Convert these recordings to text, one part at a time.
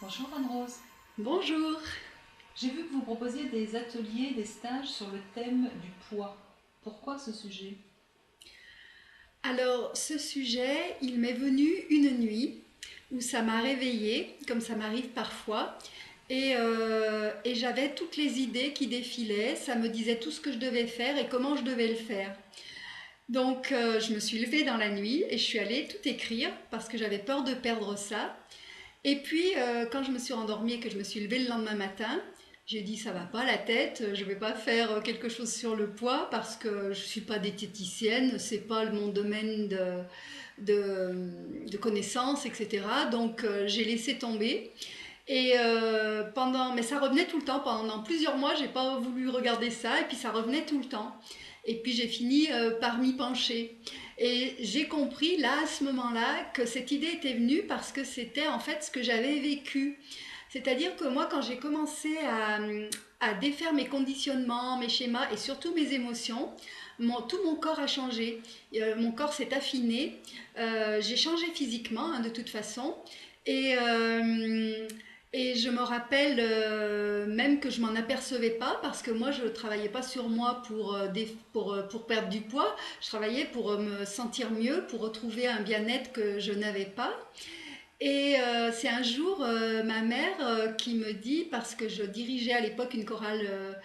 Bonjour Anne-Rose. Bonjour. J'ai vu que vous proposiez des ateliers, des stages sur le thème du poids. Pourquoi ce sujet? Alors, ce sujet, il m'est venu une nuit où ça m'a réveillée, comme ça m'arrive parfois, et j'avais toutes les idées qui défilaient, ça me disait tout ce que je devais faire et comment je devais le faire. Donc, je me suis levée dans la nuit et je suis allée tout écrire parce que j'avais peur de perdre ça. Et puis, quand je me suis rendormie et que je me suis levée le lendemain matin, j'ai dit ça va pas la tête, je vais pas faire quelque chose sur le poids parce que je suis pas diététicienne, c'est pas mon domaine de connaissances, etc. Donc j'ai laissé tomber. Mais ça revenait tout le temps. Pendant plusieurs mois, j'ai pas voulu regarder ça et puis ça revenait tout le temps. Et puis j'ai fini par m'y pencher. Et j'ai compris là, à ce moment-là, que cette idée était venue parce que c'était en fait ce que j'avais vécu. C'est-à-dire que moi, quand j'ai commencé à défaire mes conditionnements, mes schémas et surtout mes émotions, tout mon corps a changé. Mon corps s'est affiné. J'ai changé physiquement, hein, de toute façon. Et, euh, et je me rappelle même que je m'en apercevais pas parce que moi je travaillais pas sur moi pour perdre du poids, je travaillais pour me sentir mieux, pour retrouver un bien-être que je n'avais pas. C'est un jour ma mère qui me dit, parce que je dirigeais à l'époque une chorale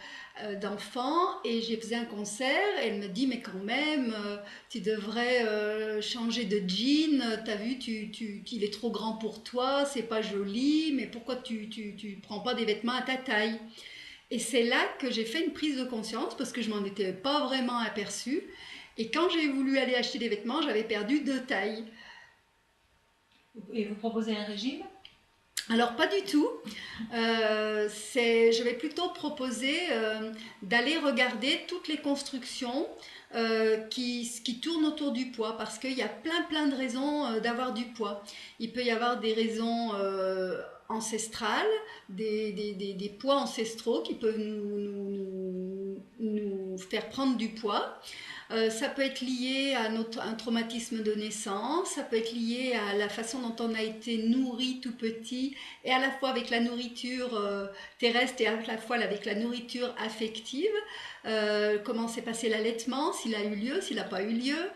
d'enfants et j'ai fait un concert, elle me dit mais quand même tu devrais changer de jean, t'as vu il est trop grand pour toi, c'est pas joli, mais pourquoi tu prends pas des vêtements à ta taille? Et c'est là que j'ai fait une prise de conscience parce que je m'en étais pas vraiment aperçue, et quand j'ai voulu aller acheter des vêtements j'avais perdu 2 tailles. Et vous proposez un régime? Alors pas du tout. Je vais plutôt proposer d'aller regarder toutes les constructions qui tournent autour du poids, parce qu'il y a plein de raisons d'avoir du poids. Il peut y avoir des raisons ancestrales, des poids ancestraux qui peuvent nous faire prendre du poids. Ça peut être lié à un traumatisme de naissance, ça peut être lié à la façon dont on a été nourri tout petit, et à la fois avec la nourriture terrestre et à la fois avec la nourriture affective. Comment s'est passé l'allaitement, s'il a eu lieu, s'il n'a pas eu lieu,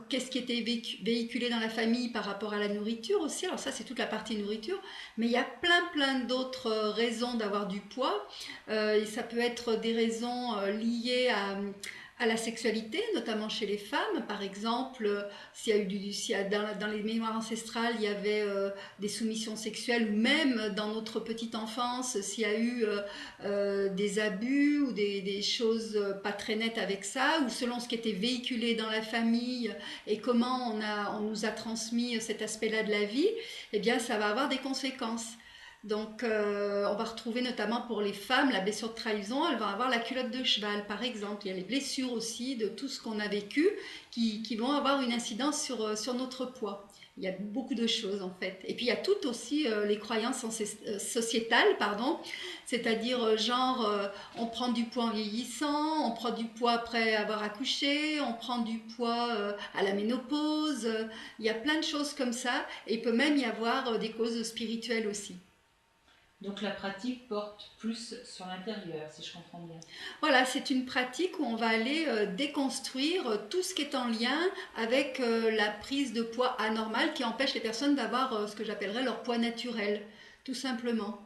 qu'est-ce qui était véhiculé dans la famille par rapport à la nourriture aussi. Alors ça c'est toute la partie nourriture, mais il y a plein d'autres raisons d'avoir du poids. Et ça peut être des raisons liées à la sexualité, notamment chez les femmes. Par exemple, s'il y a dans les mémoires ancestrales, il y avait des soumissions sexuelles, ou même dans notre petite enfance, s'il y a eu des abus ou des choses pas très nettes avec ça, ou selon ce qui était véhiculé dans la famille et comment on nous a transmis cet aspect-là de la vie, eh bien ça va avoir des conséquences. Donc, on va retrouver notamment pour les femmes la blessure de trahison, elle va avoir la culotte de cheval, par exemple. Il y a les blessures aussi de tout ce qu'on a vécu qui vont avoir une incidence sur notre poids. Il y a beaucoup de choses en fait. Et puis il y a toutes aussi les croyances sociétales, pardon, c'est-à-dire genre on prend du poids en vieillissant, on prend du poids après avoir accouché, on prend du poids à la ménopause. Il y a plein de choses comme ça, et il peut même y avoir des causes spirituelles aussi. Donc la pratique porte plus sur l'intérieur, si je comprends bien. Voilà, c'est une pratique où on va aller déconstruire tout ce qui est en lien avec la prise de poids anormale qui empêche les personnes d'avoir ce que j'appellerais leur poids naturel, tout simplement.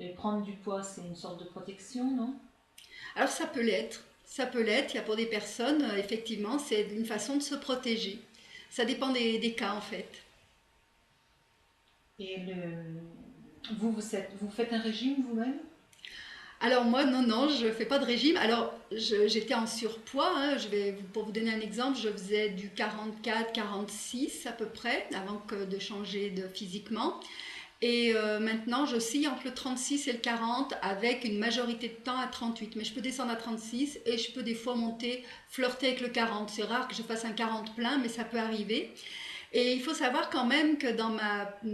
Et prendre du poids, c'est une sorte de protection, non? Alors ça peut l'être, il y a pour des personnes, effectivement, c'est une façon de se protéger. Ça dépend des cas en fait. Et vous faites un régime vous-même? Alors moi, non, je ne fais pas de régime. Alors j'étais en surpoids, hein. Pour vous donner un exemple, je faisais du 44-46 à peu près avant de changer physiquement. Et maintenant, j'oscille entre le 36 et le 40 avec une majorité de temps à 38. Mais je peux descendre à 36 et je peux des fois flirter avec le 40. C'est rare que je fasse un 40 plein, mais ça peut arriver. Et il faut savoir quand même que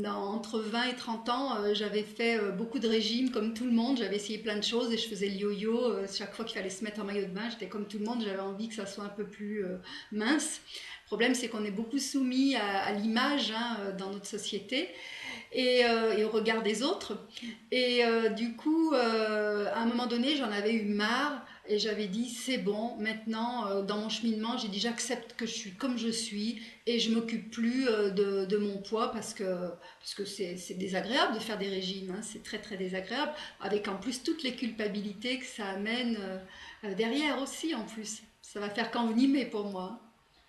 entre 20 et 30 ans, j'avais fait beaucoup de régimes comme tout le monde. J'avais essayé plein de choses et je faisais le yo-yo. Chaque fois qu'il fallait se mettre en maillot de bain, j'étais comme tout le monde. J'avais envie que ça soit un peu plus mince. Le problème, c'est qu'on est beaucoup soumis à l'image, hein, dans notre société. et au regard des autres. Et du coup, à un moment donné, j'en avais eu marre et j'avais dit c'est bon, maintenant dans mon cheminement, j'ai dit j'accepte que je suis comme je suis et je m'occupe plus de mon poids parce que c'est désagréable de faire des régimes, hein, c'est très très désagréable, avec en plus toutes les culpabilités que ça amène derrière aussi en plus. Ça va faire qu'envenimer pour moi.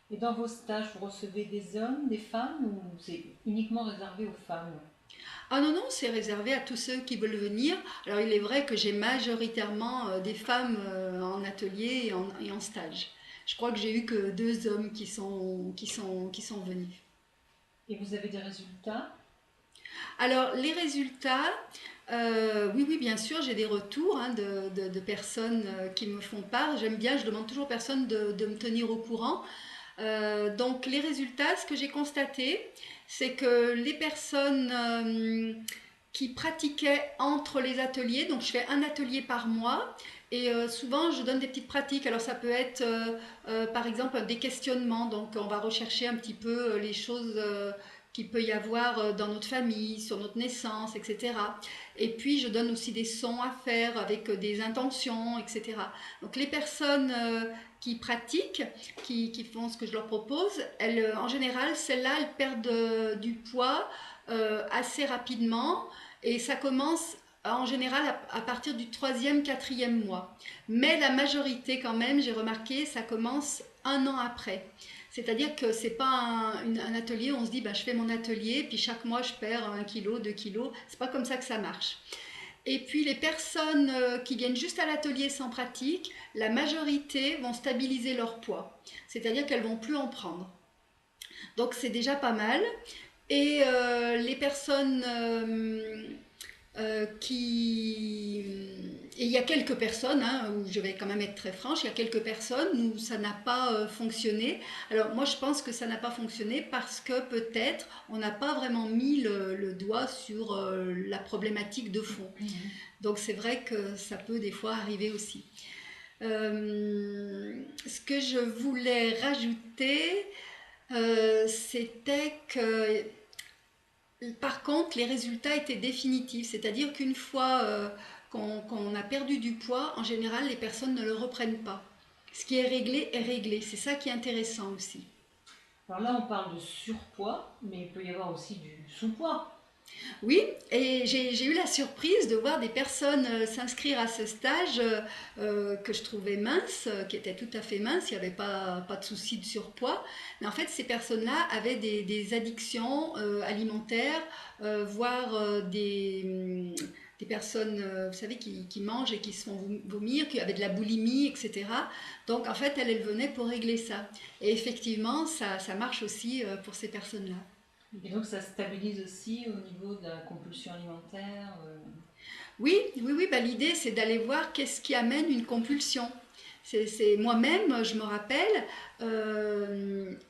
Et dans vos stages, vous recevez des hommes, des femmes ou c'est uniquement réservé aux femmes? Ah non, non, c'est réservé à tous ceux qui veulent venir. Alors il est vrai que j'ai majoritairement des femmes en atelier et en stage. Je crois que j'ai eu que 2 hommes qui sont venus. Et vous avez des résultats? Alors les résultats, oui, oui, bien sûr, j'ai des retours hein, de personnes qui me font part. J'aime bien, je demande toujours aux personnes de me tenir au courant. Donc les résultats, ce que j'ai constaté, c'est que les personnes qui pratiquaient entre les ateliers, donc je fais un atelier par mois, et souvent je donne des petites pratiques. Alors ça peut être par exemple des questionnements, donc on va rechercher un petit peu les choses qu'il peut y avoir dans notre famille, sur notre naissance, etc. Et puis je donne aussi des sons à faire avec des intentions, etc. Donc les personnes qui pratiquent, qui font ce que je leur propose, elles, en général, celles-là, elles perdent du poids assez rapidement et ça commence en général à partir du 3e, 4e mois. Mais la majorité quand même, j'ai remarqué, ça commence un an après. C'est-à-dire que c'est pas un atelier où on se dit bah, je fais mon atelier puis chaque mois je perds 1 kg, 2 kg. C'est pas comme ça que ça marche. Et puis les personnes qui viennent juste à l'atelier sans pratique, la majorité vont stabiliser leur poids. C'est-à-dire qu'elles vont plus en prendre. Donc c'est déjà pas mal. Et les personnes qui... Et il y a quelques personnes, hein, où je vais quand même être très franche, il y a quelques personnes où ça n'a pas fonctionné. Alors moi je pense que ça n'a pas fonctionné parce que peut-être on n'a pas vraiment mis le doigt sur la problématique de fond. Donc c'est vrai que ça peut des fois arriver aussi. Ce que je voulais rajouter, c'était que par contre, les résultats étaient définitifs, c'est-à-dire qu'une fois qu'on a perdu du poids, en général, les personnes ne le reprennent pas. Ce qui est réglé. C'est ça qui est intéressant aussi. Alors là, on parle de surpoids, mais il peut y avoir aussi du sous-poids. Oui, et j'ai eu la surprise de voir des personnes s'inscrire à ce stage que je trouvais mince, qui étaient tout à fait minces, il n'y avait pas de souci de surpoids. Mais en fait, ces personnes-là avaient des addictions alimentaires, voire des personnes, vous savez, qui mangent et qui se font vomir, qui avaient de la boulimie, etc. Donc, en fait, elles venaient pour régler ça. Et effectivement, ça marche aussi pour ces personnes-là. Et donc ça stabilise aussi au niveau de la compulsion alimentaire. Oui, oui, oui, bah, l'idée c'est d'aller voir qu'est-ce qui amène une compulsion. Moi-même, je me rappelle,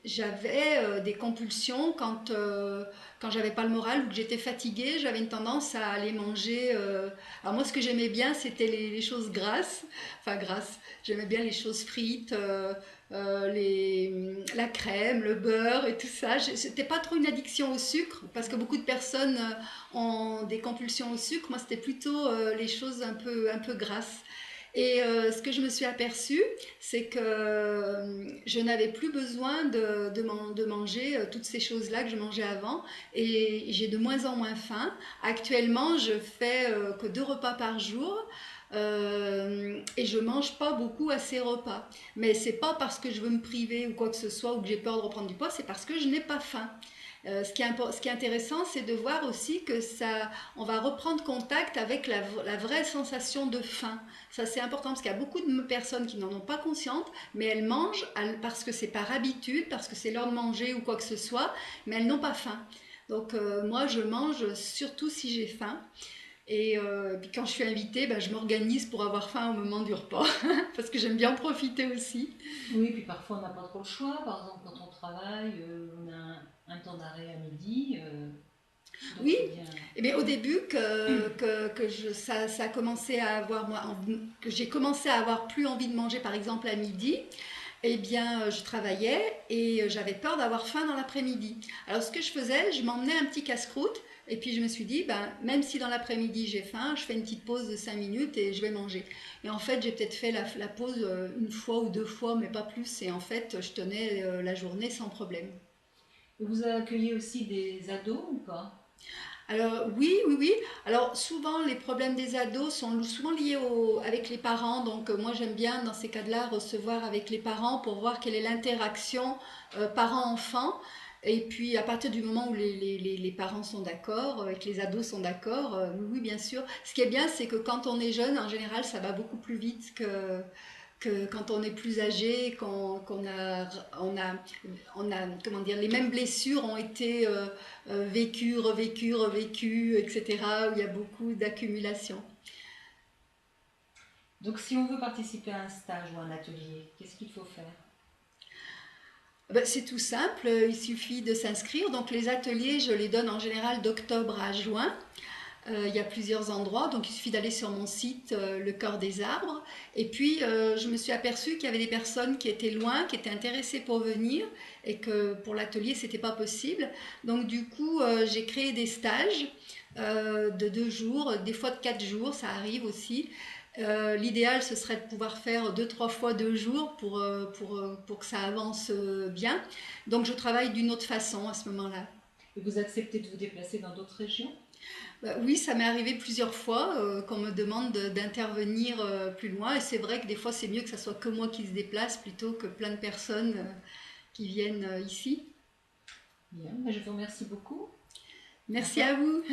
j'avais des compulsions quand j'avais pas le moral ou que j'étais fatiguée, j'avais une tendance à aller manger. Alors moi, ce que j'aimais bien, c'était les choses grasses, enfin grasses. J'aimais bien les choses frites, la crème, le beurre et tout ça. C'était pas trop une addiction au sucre parce que beaucoup de personnes ont des compulsions au sucre. Moi, c'était plutôt les choses un peu grasses. Et ce que je me suis aperçue, c'est que je n'avais plus besoin de manger toutes ces choses-là que je mangeais avant et j'ai de moins en moins faim. Actuellement, je fais que 2 repas par jour. Et je mange pas beaucoup à ces repas, mais c'est pas parce que je veux me priver ou quoi que ce soit ou que j'ai peur de reprendre du poids, c'est parce que je n'ai pas faim. Ce qui est intéressant, c'est de voir aussi que on va reprendre contact avec la vraie sensation de faim. Ça, c'est important parce qu'il y a beaucoup de personnes qui n'en ont pas conscience, mais elles mangent parce que c'est par habitude, parce que c'est l'heure de manger ou quoi que ce soit, mais elles n'ont pas faim. Donc moi, je mange surtout si j'ai faim. Et puis quand je suis invitée, ben, je m'organise pour avoir faim au moment du repas, parce que j'aime bien en profiter aussi. Oui, puis parfois on n'a pas trop le choix. Par exemple, quand on travaille, on a un temps d'arrêt à midi. Donc Oui, c'est bien. eh bien, au début ça a commencé à avoir, que j'ai commencé à avoir plus envie de manger, par exemple à midi, eh bien, je travaillais et j'avais peur d'avoir faim dans l'après-midi. Alors, ce que je faisais, je m'emmenais un petit casse-croûte Et puis je me suis dit, ben, même si dans l'après-midi j'ai faim, je fais une petite pause de 5 minutes et je vais manger. Et en fait, j'ai peut-être fait la pause une fois ou deux fois, mais pas plus. Et en fait, je tenais la journée sans problème. Et vous accueillez aussi des ados ou pas? Alors oui, oui, oui. Alors souvent, les problèmes des ados sont souvent liés avec les parents. Donc moi, j'aime bien dans ces cas-là recevoir avec les parents pour voir quelle est l'interaction parent-enfant. Et puis à partir du moment où les parents sont d'accord et que les ados sont d'accord, oui, oui, bien sûr. Ce qui est bien, c'est que quand on est jeune, en général, ça va beaucoup plus vite que quand on est plus âgé, comment dire, les mêmes blessures ont été vécues, revécues, revécues, etc., où il y a beaucoup d'accumulation. Donc si on veut participer à un stage ou un atelier, qu'est-ce qu'il faut faire? Ben, c'est tout simple, il suffit de s'inscrire. Donc les ateliers, je les donne en général d'octobre à juin. Il y a plusieurs endroits, donc il suffit d'aller sur mon site Le Corps des Arbres. Et puis je me suis aperçue qu'il y avait des personnes qui étaient loin, qui étaient intéressées pour venir et que pour l'atelier c'était pas possible. Donc du coup j'ai créé des stages de 2 jours, des fois de 4 jours, ça arrive aussi. L'idéal ce serait de pouvoir faire 2, 3 fois 2 jours pour que ça avance bien. Donc je travaille d'une autre façon à ce moment-là. Et vous acceptez de vous déplacer dans d'autres régions? Bah oui, ça m'est arrivé plusieurs fois qu'on me demande d'intervenir plus loin. Et c'est vrai que des fois, c'est mieux que ça soit que moi qui se déplace plutôt que plein de personnes qui viennent ici. Bien, mais je vous remercie beaucoup. Au Merci revoir. à vous.